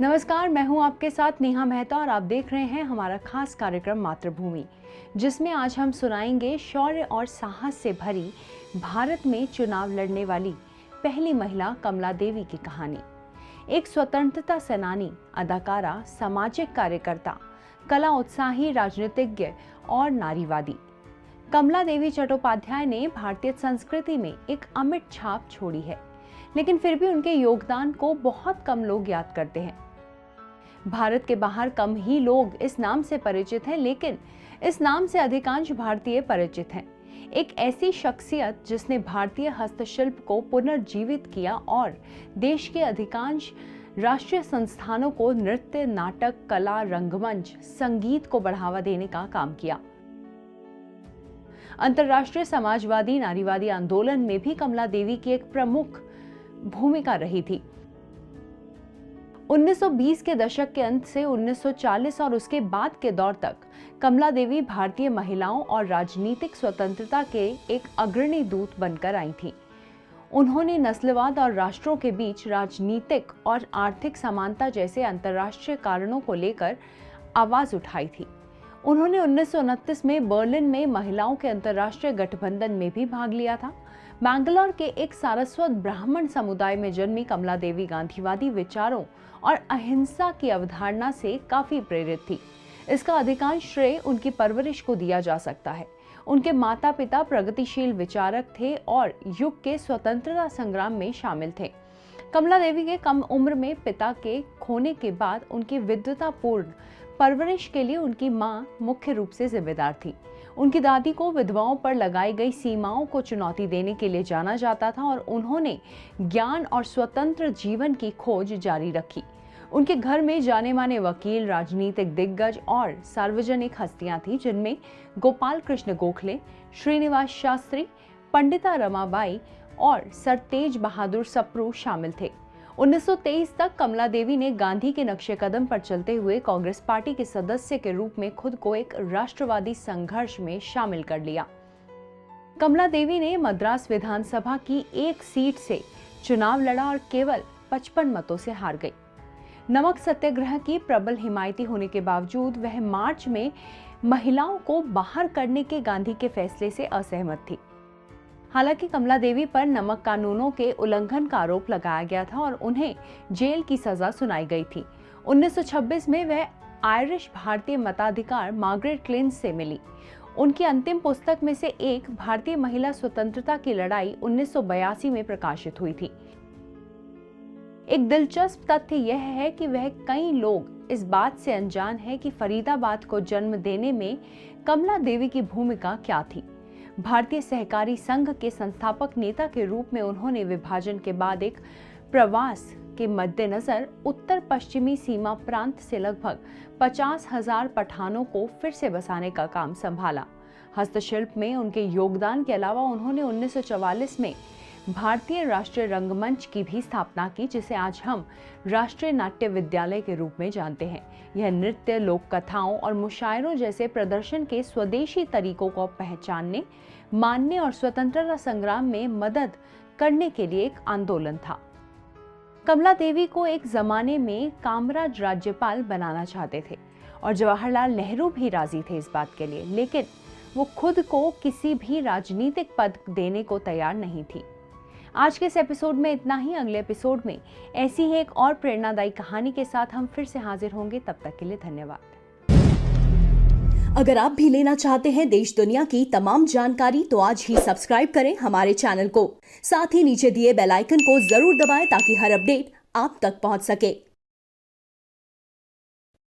नमस्कार, मैं हूं आपके साथ नेहा मेहता और आप देख रहे हैं हमारा खास कार्यक्रम मातृभूमि, जिसमें आज हम सुनाएंगे शौर्य और साहस से भरी भारत में चुनाव लड़ने वाली पहली महिला कमला देवी की कहानी। एक स्वतंत्रता सेनानी, अदाकारा, सामाजिक कार्यकर्ता, कला उत्साही राजनीतिज्ञ और नारीवादी कमला देवी चट्टोपाध्याय ने भारतीय संस्कृति में एक अमिट छाप छोड़ी है, लेकिन फिर भी उनके योगदान को बहुत कम लोग याद करते हैं। भारत के बाहर कम ही लोग इस नाम से परिचित हैं, लेकिन इस नाम से अधिकांश भारतीय परिचित हैं। एक ऐसी शख्सियत जिसने भारतीय हस्तशिल्प को पुनर्जीवित किया और देश के अधिकांश राष्ट्रीय संस्थानों को नृत्य, नाटक, कला, रंगमंच, संगीत को बढ़ावा देने का काम किया। अंतर्राष्ट्रीय समाजवादी नारीवादी आंदोलन में भी कमला देवी की एक प्रमुख भूमिका रही थी। 1920 के दशक के अंत से 1940 और उसके बाद के दौर तक कमला देवी भारतीय महिलाओं और राजनीतिक स्वतंत्रता के एक अग्रणी दूत बनकर आई थीं। उन्होंने नस्लवाद और राष्ट्रों के बीच राजनीतिक और आर्थिक समानता जैसे अंतर्राष्ट्रीय कारणों को लेकर आवाज उठाई थी। उन्होंने 1929 में बर्लिन में महिलाओं के अंतर्राष्ट्रीय गठबंधन में भी भाग लिया था। बैंगलोर के एक सारस्वत ब्राह्मण समुदाय में जन्मी कमला देवी गांधीवादी विचारों और अहिंसा की अवधारणा से काफी प्रेरित थी। इसका अधिकांश श्रेय उनकी परवरिश को दिया जा सकता है। उनके माता पिता प्रगतिशील विचारक थे और युग के स्वतंत्रता संग्राम में शामिल थे। कमला देवी के कम उम्र में पिता के खोने के बाद उनकी विद्वतापूर्ण परवरिश के लिए उनकी मां मुख्य रूप से जिम्मेदार थी। उनकी दादी को विधवाओं पर लगाई गई सीमाओं को चुनौती देने के लिए जाना जाता था और उन्होंने ज्ञान और स्वतंत्र जीवन की खोज जारी रखी। उनके घर में जाने माने वकील, राजनीतिक दिग्गज और सार्वजनिक हस्तियां थीं, जिनमें गोपाल कृष्ण गोखले, श्रीनिवास शास्त्री, पंडिता रमाबाई और सर तेज बहादुर सप्रू शामिल थे। 1923 तक कमला देवी ने गांधी के नक्शे कदम पर चलते हुए कांग्रेस पार्टी के सदस्य के रूप में खुद को एक राष्ट्रवादी संघर्ष में शामिल कर लिया। कमला देवी ने मद्रास विधानसभा की एक सीट से चुनाव लड़ा और केवल 55 मतों से हार गई। नमक सत्याग्रह की प्रबल हिमायती होने के बावजूद वह मार्च में महिलाओं को बाहर करने के गांधी के फैसले से असहमत थी। हालांकि कमला देवी पर नमक कानूनों के उल्लंघन का आरोप लगाया गया था और उन्हें जेल की सजा सुनाई गई थी। 1926 में वह आयरिश भारतीय मताधिकार मार्गरेट क्लेंज से मिली। उनकी अंतिम पुस्तक में से एक भारतीय महिला स्वतंत्रता की लड़ाई 1982 में प्रकाशित हुई थी। एक दिलचस्प तथ्य यह है कि वह कई लोग इस बात से अनजान है कि फरीदाबाद को जन्म देने में कमला देवी की भूमिका क्या थी। भारतीय सहकारी संघ के संस्थापक नेता के रूप में उन्होंने विभाजन के बाद एक प्रवास के मद्देनजर उत्तर पश्चिमी सीमा प्रांत से लगभग 50,000 पठानों को फिर से बसाने का काम संभाला। हस्तशिल्प में उनके योगदान के अलावा उन्होंने 1944 में भारतीय राष्ट्रीय रंगमंच की भी स्थापना की, जिसे आज हम राष्ट्रीय नाट्य विद्यालय के रूप में जानते हैं। यह नृत्य, लोक कथाओं और मुशायरों जैसे प्रदर्शन के स्वदेशी तरीकों को पहचानने, मानने और स्वतंत्रता संग्राम में मदद करने के लिए एक आंदोलन था। कमला देवी को एक जमाने में कामराज राज्यपाल बनाना चाहते थे और जवाहरलाल नेहरू भी राजी थे इस बात के लिए, लेकिन वो खुद को किसी भी राजनीतिक पद देने को तैयार नहीं थी। आज के इस एपिसोड में इतना ही। अगले एपिसोड में ऐसी ही एक और प्रेरणादायी कहानी के साथ हम फिर से हाजिर होंगे। तब तक के लिए धन्यवाद। अगर आप भी लेना चाहते हैं देश दुनिया की तमाम जानकारी तो आज ही सब्सक्राइब करें हमारे चैनल को। साथ ही नीचे दिए बेल आइकन को जरूर दबाएं ताकि हर अपडेट आप तक पहुंच सके।